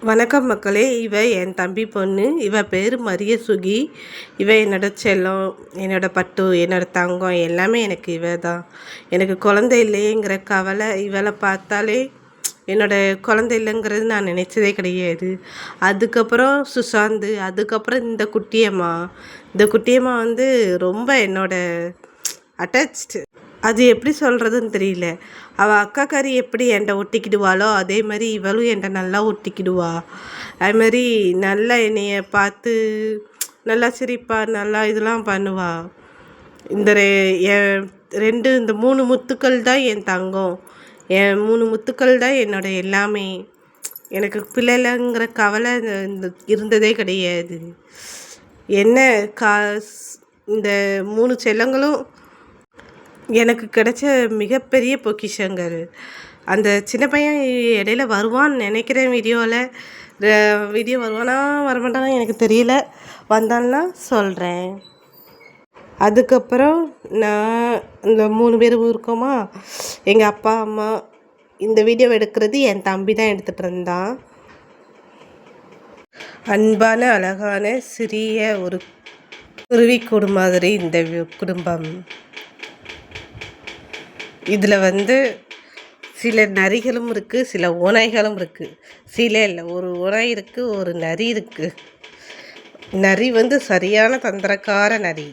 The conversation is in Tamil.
வணக்கம் மக்களே. இவ என் தம்பி பொண்ணு. இவ பேர் மரியசுகி. இவ என்னோட செல்லம், என்னோட பட்டு, என்னோட தங்கம் எல்லாமே எனக்கு இவ தான். எனக்கு குழந்தை இல்லையேங்கிற கவலை இவளை பார்த்தாலே என்னோட குழந்தை இல்லைங்கிறது நான் நினச்சதே கிடையாது. அதுக்கப்புறம் சுசாந்து, அதுக்கப்புறம் இந்த குட்டியம்மா வந்து ரொம்ப என்னோட அட்டாச்டு. அது எப்படி சொல்கிறதுன்னு தெரியல. அவள் அக்காக்காரி எப்படி என்கிட்ட ஒட்டிக்கிடுவாளோ அதே மாதிரி இவளும் என்கிட்ட நல்லா ஒட்டிக்கிடுவா. அது மாதிரி நல்லா என்னைய பார்த்து நல்லா சிரிப்பா, நல்லா இதெல்லாம் பண்ணுவா. இந்த இந்த 3 முத்துக்கள் தான் என் தங்கம். என் 3 முத்துக்கள் தான் என்னோட எல்லாமே. எனக்கு பிள்ளைங்கிற கவலை இருந்ததே கிடையாது. என்ன இந்த 3 செல்லங்களும் எனக்கு கிடைச்ச மிகப்பெரிய பொக்கிஷங்கள். அந்த சின்ன பையன் இடையில வருவான்னு நினைக்கிறேன். வீடியோ வருவானா வரமாட்டானா எனக்கு தெரியல. வந்தான்னா சொல்கிறேன். அதுக்கப்புறம் நான் இந்த 3 பேரும் இருக்கோமா, எங்கள் அப்பா அம்மா. இந்த வீடியோ எடுக்கிறது என் தம்பி தான் எடுத்துகிட்டு இருந்தான். அன்பான அழகான சிறிய ஒரு குருவிக்கூடு மாதிரி இந்த குடும்பம். இதில் சில நரிகளும் இருக்குது, சில ஓநாய்களும் இருக்குது. சில இல்லை, ஒரு ஓநாய் இருக்குது, ஒரு நரி இருக்குது. நரி சரியான தந்திரக்கார நரி.